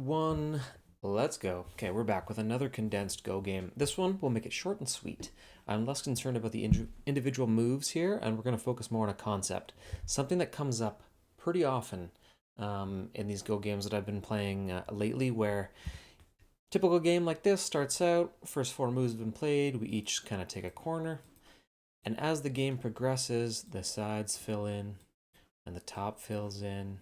Round 1, let's go. Okay, we're back with another condensed Go game. This one will make it short and sweet. I'm less concerned about the individual moves here, and we're going to focus more on a concept. Something that comes up pretty often in these Go games that I've been playing lately, where typical game like this starts out, first 4 moves have been played, we each kind of take a corner, and as the game progresses, the sides fill in, and the top fills in,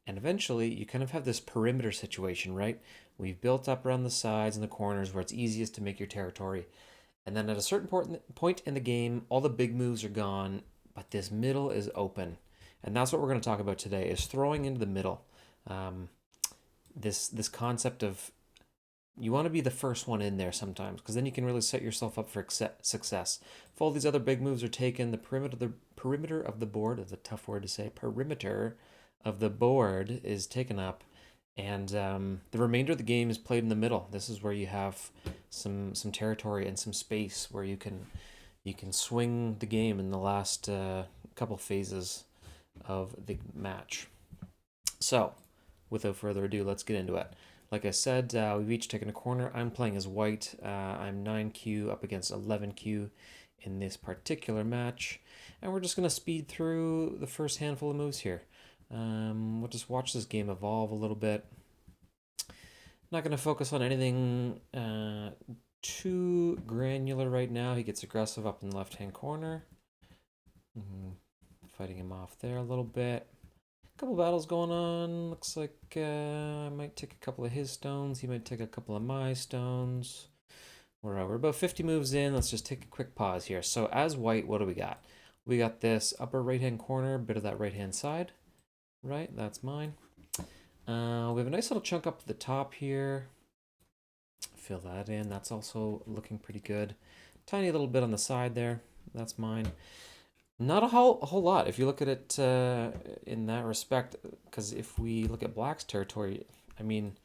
and eventually, you kind of have this perimeter situation, right? We've built up around the sides and the corners where it's easiest to make your territory. And then at a certain point in the game, all the big moves are gone, but this middle is open. And that's what we're going to talk about today, is throwing into the middle. Um, this concept of you want to be the first one in there sometimes, because then you can really set yourself up for success. If all these other big moves are taken, the perimeter of the board is a tough word to say. Perimeter of the board is taken up, and the remainder of the game is played in the middle. This is where you have some territory and some space where you can swing the game in the last couple phases of the match. So, without further ado, let's get into it. Like I said, we've each taken a corner. I'm playing as white. I'm 9Q up against 11Q in this particular match. And we're just going to speed through the first handful of moves here. We'll just watch this game evolve a little bit. Not going to focus on anything too granular right now. He gets aggressive up in the left-hand corner. Fighting him off there a little bit. Couple battles going on. Looks like I might take a couple of his stones. He might take a couple of my stones. We're about 50 moves in. Let's just take a quick pause here. So as white, what do we got? We got this upper right-hand corner, bit of that right-hand side. Right, that's mine. We have a nice little chunk up to the top here. Fill that in. That's also looking pretty good. Tiny little bit on the side there. That's mine. Not a whole lot if you look at it in that respect, because if we look at Black's territory, I mean,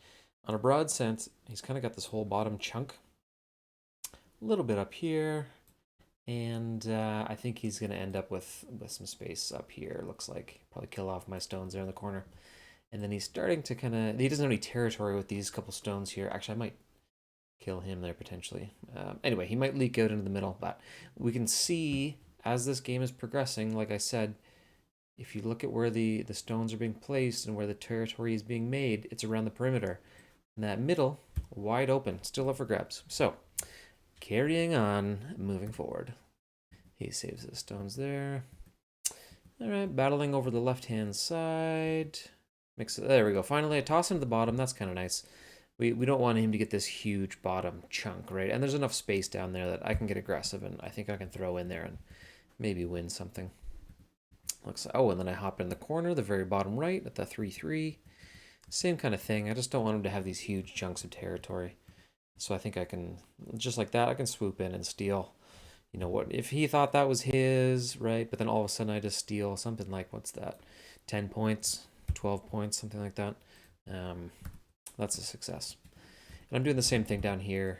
on a broad sense, he's kind of got this whole bottom chunk. A little bit up here, and I think he's going to end up with some space up here, looks like. Probably kill off my stones there in the corner. And then he's starting to kind of... He doesn't have any territory with these couple stones here. Actually, I might kill him there potentially. Anyway, he might leak out into the middle, but we can see as this game is progressing, like I said, if you look at where the stones are being placed and where the territory is being made, it's around the perimeter. And that middle, wide open, still up for grabs. So, carrying on, moving forward. He saves his stones there. All right, battling over the left-hand side. There we go. Finally, I toss him to the bottom. That's kind of nice. We don't want him to get this huge bottom chunk, right? And there's enough space down there that I can get aggressive, and I think I can throw in there and maybe win something. And then I hop in the corner, the very bottom right at the 3-3. Same kind of thing. I just don't want him to have these huge chunks of territory. So I think I can, just like that, I can swoop in and steal. You know what? If he thought that was his, right? But then all of a sudden I just steal something like, what's that? 10 points, 12 points, something like that. That's a success. And I'm doing the same thing down here.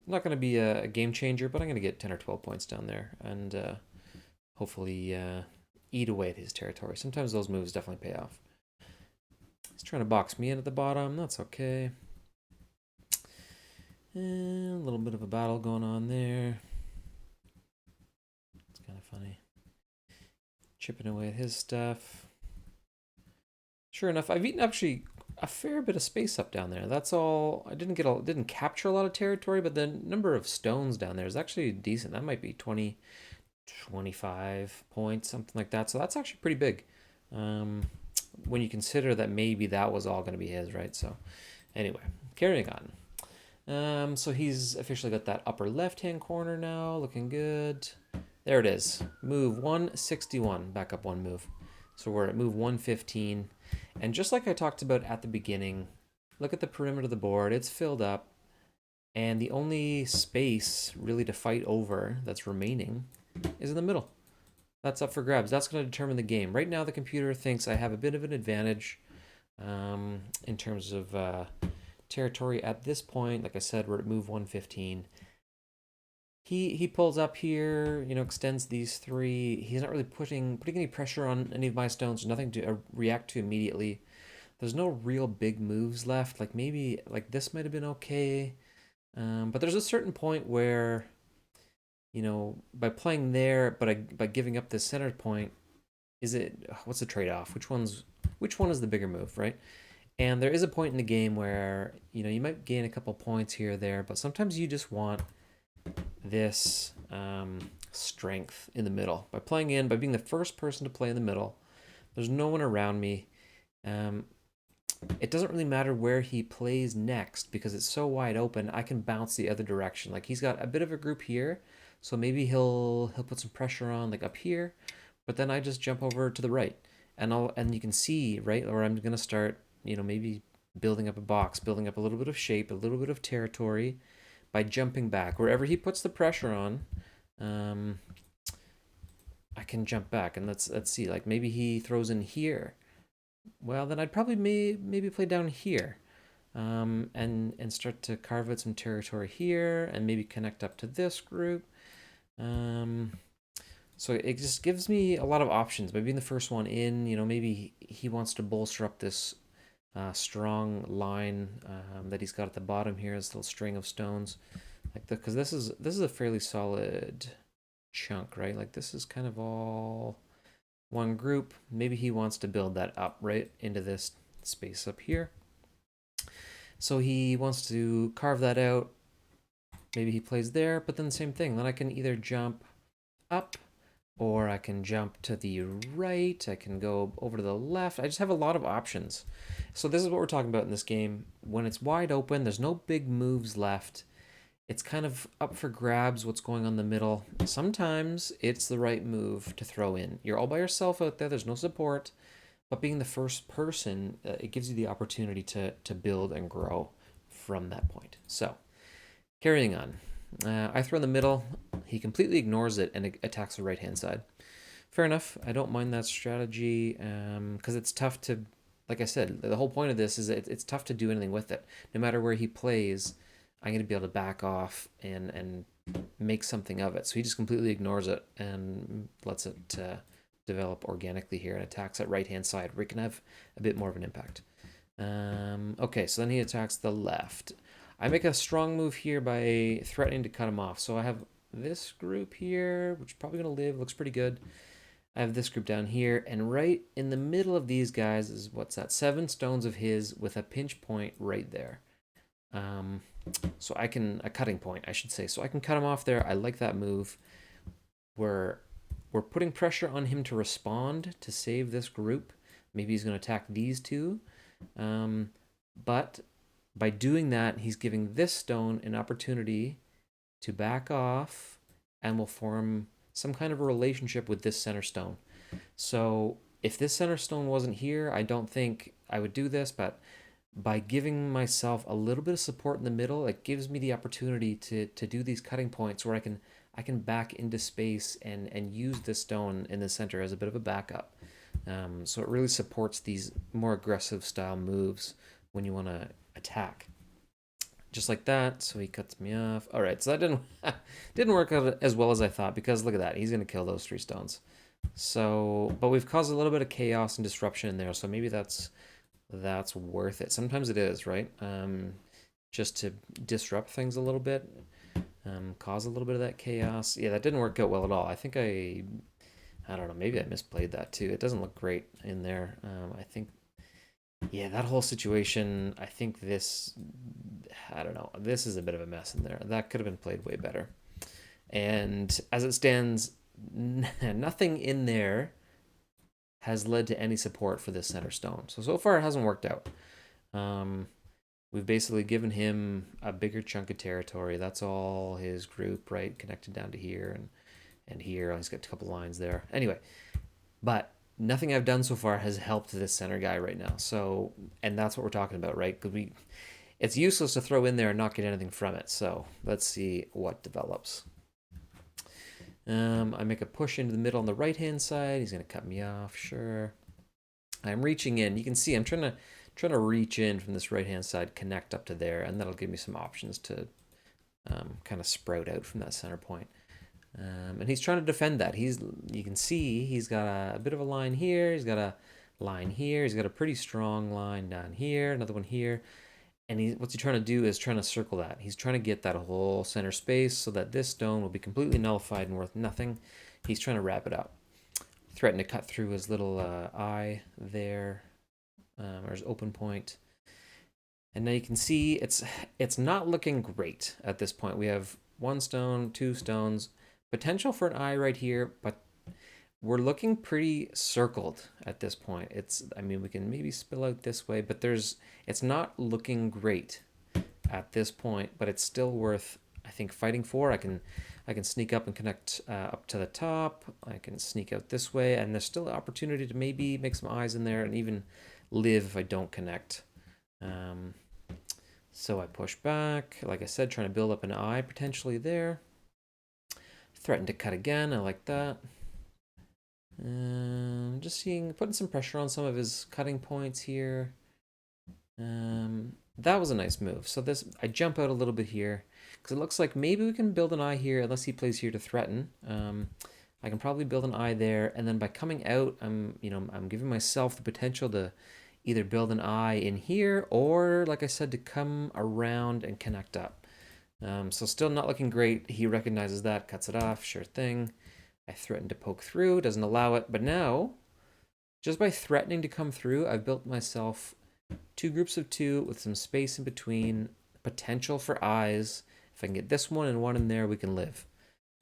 Not going to be a game changer, but I'm going to get 10 or 12 points down there and hopefully eat away at his territory. Sometimes those moves definitely pay off. He's trying to box me in at the bottom. That's okay. And a little bit of a battle going on there. It's kind of funny. Chipping away at his stuff. Sure enough, I've eaten actually a fair bit of space up down there. That's all. I didn't capture a lot of territory, but the number of stones down there is actually decent. That might be 20, 25 points, something like that. So that's actually pretty big. When you consider that maybe that was all going to be his, right? So anyway, carrying on. So he's officially got that upper left-hand corner now, looking good. There it is. Move 161, back up 1 move. So we're at move 115. And just like I talked about at the beginning, look at the perimeter of the board. It's filled up. And the only space really to fight over that's remaining is in the middle. That's up for grabs. That's going to determine the game. Right now, the computer thinks I have a bit of an advantage in terms of territory at this point. Like I said, we're at move 115. He pulls up here, extends these 3. He's not really putting any pressure on any of my stones. Nothing to react to immediately. there's no real big moves left. Like maybe like this might have been okay. But there's a certain point where, by playing there, but by giving up this center point, what's the trade-off? Which one is the bigger move, right? And there is a point in the game where, you might gain a couple points here or there, but sometimes you just want this strength in the middle. By being the first person to play in the middle, there's no one around me. It doesn't really matter where he plays next because it's so wide open. I can bounce the other direction. Like he's got a bit of a group here, so maybe he'll put some pressure on like up here, but then I just jump over to the right, and you can see right where I'm gonna start. Maybe building up a box, building up a little bit of shape, a little bit of territory, by jumping back wherever he puts the pressure on. I can jump back and let's see. Like maybe he throws in here. Well, then I'd probably maybe play down here, and start to carve out some territory here, and maybe connect up to this group. So it just gives me a lot of options. By being the first one in, maybe he wants to bolster up this strong line that he's got at the bottom here, this little string of stones, because this is a fairly solid chunk, right? Like this is kind of all one group. Maybe he wants to build that up right into this space up here. So he wants to carve that out. Maybe he plays there, but then the same thing. Then I can either jump up or I can jump to the right. I can go over to the left. I just have a lot of options. So this is what we're talking about in this game. When it's wide open, there's no big moves left. It's kind of up for grabs what's going on in the middle. Sometimes it's the right move to throw in. You're all by yourself out there. There's no support. But being the first person, it gives you the opportunity to build and grow from that point. So, carrying on. I throw in the middle. He completely ignores it and attacks the right-hand side. Fair enough. I don't mind that strategy because it's tough to, like I said, the whole point of this is it's tough to do anything with it. No matter where he plays, I'm going to be able to back off and make something of it. So he just completely ignores it and lets it develop organically here and attacks that right-hand side where he can have a bit more of an impact. Okay, so then he attacks the left. I make a strong move here by threatening to cut him off. So I have this group here, which is probably going to live. Looks pretty good. I have this group down here. And right in the middle of these guys is, what's that? 7 stones of his with a pinch point right there. So I can, a cutting point, I should say. So I can cut him off there. I like that move. We're putting pressure on him to respond to save this group. Maybe he's going to attack these two. But by doing that, he's giving this stone an opportunity to back off and will form some kind of a relationship with this center stone. So if this center stone wasn't here, I don't think I would do this, but by giving myself a little bit of support in the middle, it gives me the opportunity to do these cutting points where I can back into space and use this stone in the center as a bit of a backup. So it really supports these more aggressive style moves when you want to attack. Just like that. So he cuts me off. All right, so that didn't work out as well as I thought because look at that. He's going to kill those 3 stones. So, but we've caused a little bit of chaos and disruption in there. So maybe that's worth it. Sometimes it is, right? Just to disrupt things a little bit, cause a little bit of that chaos. Yeah, that didn't work out well at all. I think I don't know, maybe I misplayed that too. It doesn't look great in there. I think, yeah, that whole situation, I think this, I don't know, this is a bit of a mess in there. That could have been played way better. And as it stands, nothing in there has led to any support for this center stone. So far it hasn't worked out. We've basically given him a bigger chunk of territory. That's all his group, right? Connected down to here and here. He's got a couple lines there. Anyway, but nothing I've done so far has helped this center guy right now. So, and that's what we're talking about, right? Because it's useless to throw in there and not get anything from it. So let's see what develops. I make a push into the middle on the right-hand side. He's going to cut me off, sure. I'm reaching in. You can see I'm trying to reach in from this right-hand side, connect up to there, and that'll give me some options to kind of sprout out from that center point. And he's trying to defend that. You can see he's got a bit of a line here. He's got a line here. He's got a pretty strong line down here, another one here. And what's he trying to do is trying to circle that. He's trying to get that whole center space so that this stone will be completely nullified and worth nothing. He's trying to wrap it up. Threaten to cut through his little eye there, or his open point. And now you can see it's not looking great at this point. We have one stone, two stones, potential for an eye right here, but we're looking pretty circled at this point. I mean, we can maybe spill out this way, but it's not looking great at this point, but it's still worth, I think, fighting for. I can sneak up and connect up to the top. I can sneak out this way, and there's still an opportunity to maybe make some eyes in there and even live if I don't connect. So I push back, like I said, trying to build up an eye potentially there. Threaten to cut again, I like that. Just putting some pressure on some of his cutting points here. That was a nice move. So I jump out a little bit here because it looks like maybe we can build an eye here unless he plays here to threaten. I can probably build an eye there, and then by coming out, I'm giving myself the potential to either build an eye in here or, like I said, to come around and connect up. So still not looking great. He recognizes that, cuts it off, sure thing. I threaten to poke through, doesn't allow it, but now, just by threatening to come through, I've built myself two groups of two with some space in between, potential for eyes. If I can get this one and one in there, we can live.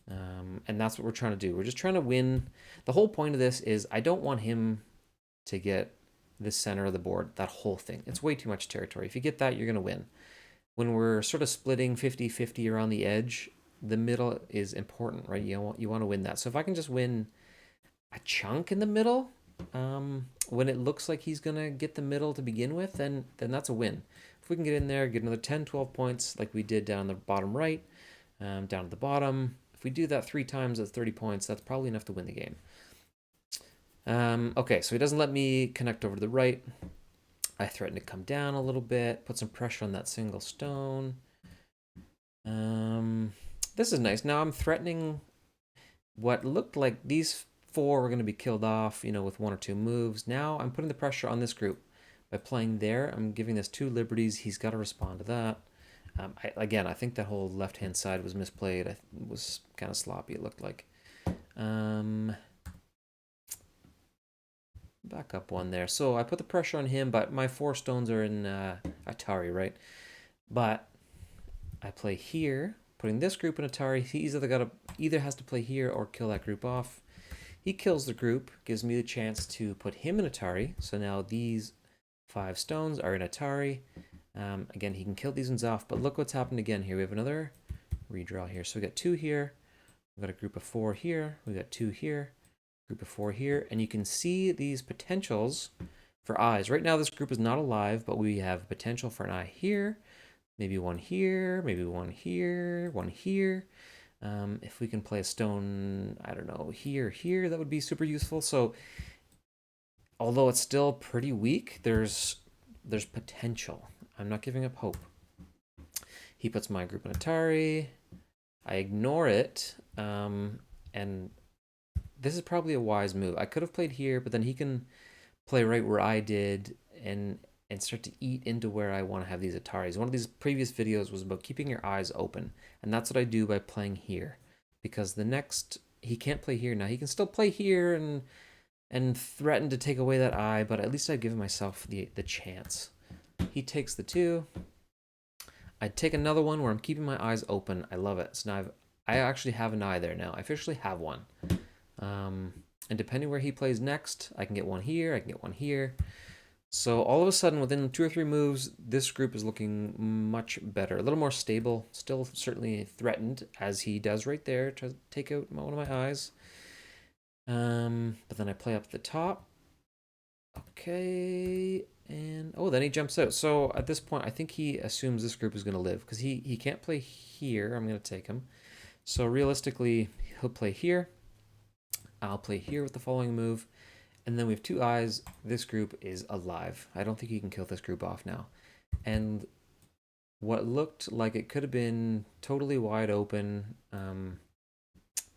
And that's what we're trying to do. We're just trying to win. The whole point of this is I don't want him to get the center of the board, that whole thing. It's way too much territory. If you get that, you're going to win. When we're sort of splitting 50-50 around the edge, the middle is important, right? You want to win that. So if I can just win a chunk in the middle, when it looks like he's going to get the middle to begin with, then that's a win. If we can get in there, get another 10, 12 points like we did down the bottom right, down at the bottom. If we do that 3 times at 30 points, that's probably enough to win the game. Okay, so he doesn't let me connect over to the right. I threaten to come down a little bit, put some pressure on that single stone. This is nice. Now I'm threatening what looked like these 4 were going to be killed off, with 1 or 2 moves. Now I'm putting the pressure on this group. By playing there, I'm giving this 2 liberties. He's got to respond to that. I think that whole left-hand side was misplayed. It was kind of sloppy, it looked like. Back up 1 there. So I put the pressure on him, but my 4 stones are in Atari, right? But I play here, putting this group in Atari. He either has to play here or kill that group off. He kills the group, gives me the chance to put him in Atari. So now these 5 stones are in Atari. Again, he can kill these ones off, but look what's happened again here. We have another redraw here. So we got 2 here. We've got a group of 4 here. We got 2 here. Group of 4 here. And you can see these potentials for eyes. Right now, this group is not alive, but we have potential for an eye here. Maybe 1 here. Maybe 1 here. 1 here. If we can play a stone, I don't know, here, that would be super useful. So, although it's still pretty weak, there's potential. I'm not giving up hope. He puts my group in Atari. I ignore it, and this is probably a wise move. I could have played here, but then he can play right where I did and start to eat into where I want to have these Ataris. One of these previous videos was about keeping your eyes open, and that's what I do by playing here. Because he can't play here now. He can still play here and threaten to take away that eye, but at least I've given myself the chance. He takes the 2. I take another one where I'm keeping my eyes open. I love it. So now I actually have an eye there now. I officially have one. And depending where he plays next, I can get 1 here, I can get 1 here. So all of a sudden, within 2 or 3 moves, this group is looking much better. A little more stable, still certainly threatened, as he does right there, to take out one of my eyes. But then I play up at the top. Okay, and then he jumps out. So at this point, I think he assumes this group is going to live, because he can't play here. I'm going to take him. So realistically, he'll play here. I'll play here with the following move. And then we have 2 eyes. This group is alive. I don't think he can kill this group off now. And what looked like it could have been totally wide open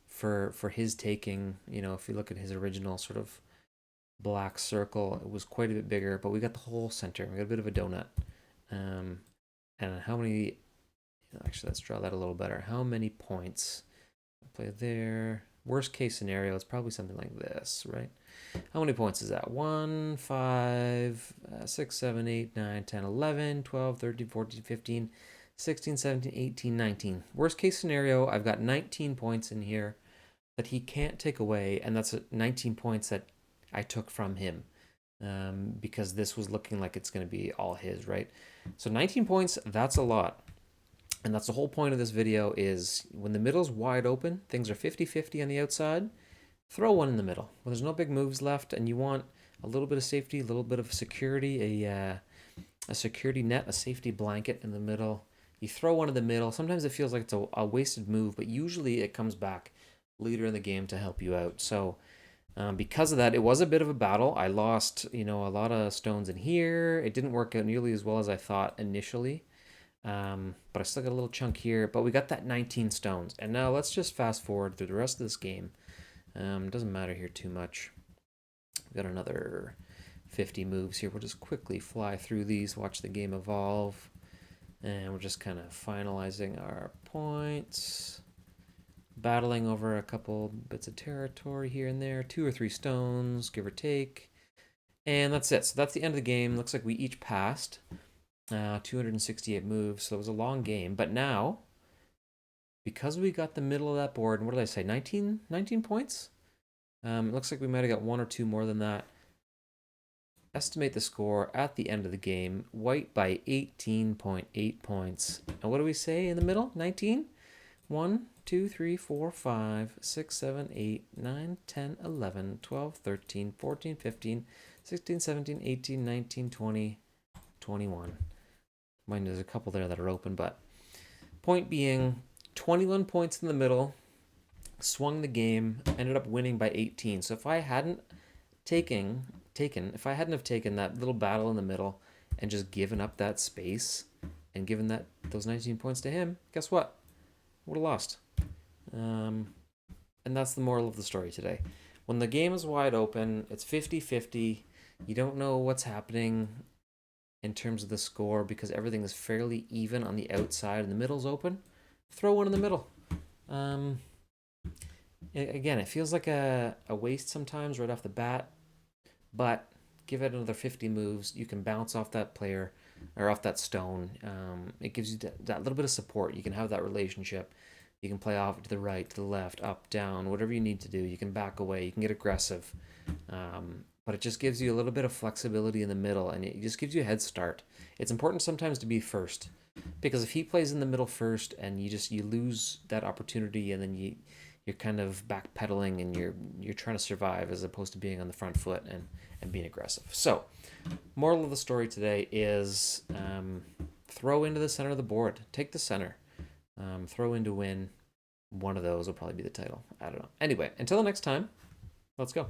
for his taking, if you look at his original sort of black circle. It was quite a bit bigger, but we got the whole center. We got a bit of a donut. And how many? Actually, let's draw that a little better. How many points? Play there. Worst case scenario, it's probably something like this, right? How many points is that? 1, 5, 6, 7, 8, 9, 10, 11, 12, 13, 14, 15, 16, 17, 18, 19. Worst case scenario, I've got 19 points in here that he can't take away, and that's 19 points that I took from him, because this was looking like it's going to be all his, right? So 19 points, that's a lot. And that's the whole point of this video, is when the middle's wide open, things are 50-50 on the outside, throw one in the middle. When there's no big moves left and you want a little bit of safety, a little bit of security, a security net, a safety blanket in the middle, you throw one in the middle. Sometimes it feels like it's a wasted move, but usually it comes back later in the game to help you out. So because of that, it was a bit of a battle. I lost, a lot of stones in here. It didn't work out nearly as well as I thought initially. But I still got a little chunk here, but we got that 19 stones. And now let's just fast forward through the rest of this game. Doesn't matter here too much. We've got another 50 moves here. We'll just quickly fly through these, watch the game evolve. And we're just kind of finalizing our points. Battling over a couple bits of territory here and there. 2 or 3 stones, give or take. And that's it. So that's the end of the game. Looks like we each passed. 268 moves, so it was a long game. But now, because we got the middle of that board, and what did I say, 19 points? It looks like we might have got 1 or 2 more than that. Estimate the score at the end of the game. White by 18.8 points. And what do we say in the middle? 19? 1, 2, 3, 4, 5, 6, 7, 8, 9, 10, 11, 12, 13, 14, 15, 16, 17, 18, 19, 20, 21. Mine, there's a couple there that are open, but point being, 21 points in the middle, swung the game, ended up winning by 18. So if I hadn't taken that little battle in the middle and just given up that space and given those 19 points to him, guess what? Would have lost. And that's the moral of the story today. When the game is wide open, it's 50-50. You don't know what's happening in terms of the score because everything is fairly even on the outside and the middle's open. Throw one in the middle. Again, it feels like a waste sometimes right off the bat, but give it another 50 moves. You can bounce off that player or off that stone. It gives you that little bit of support. You can have that relationship. You can play off to the right, to the left, up, down, whatever you need to do. You can back away. You can get aggressive. But it just gives you a little bit of flexibility in the middle, and it just gives you a head start. It's important sometimes to be first, because if he plays in the middle first and you lose that opportunity, and then you're kind of backpedaling and you're trying to survive as opposed to being on the front foot and being aggressive. So, moral of the story today is throw into the center of the board. Take the center. Throw in to win. One of those will probably be the title. I don't know. Anyway, until the next time, let's go.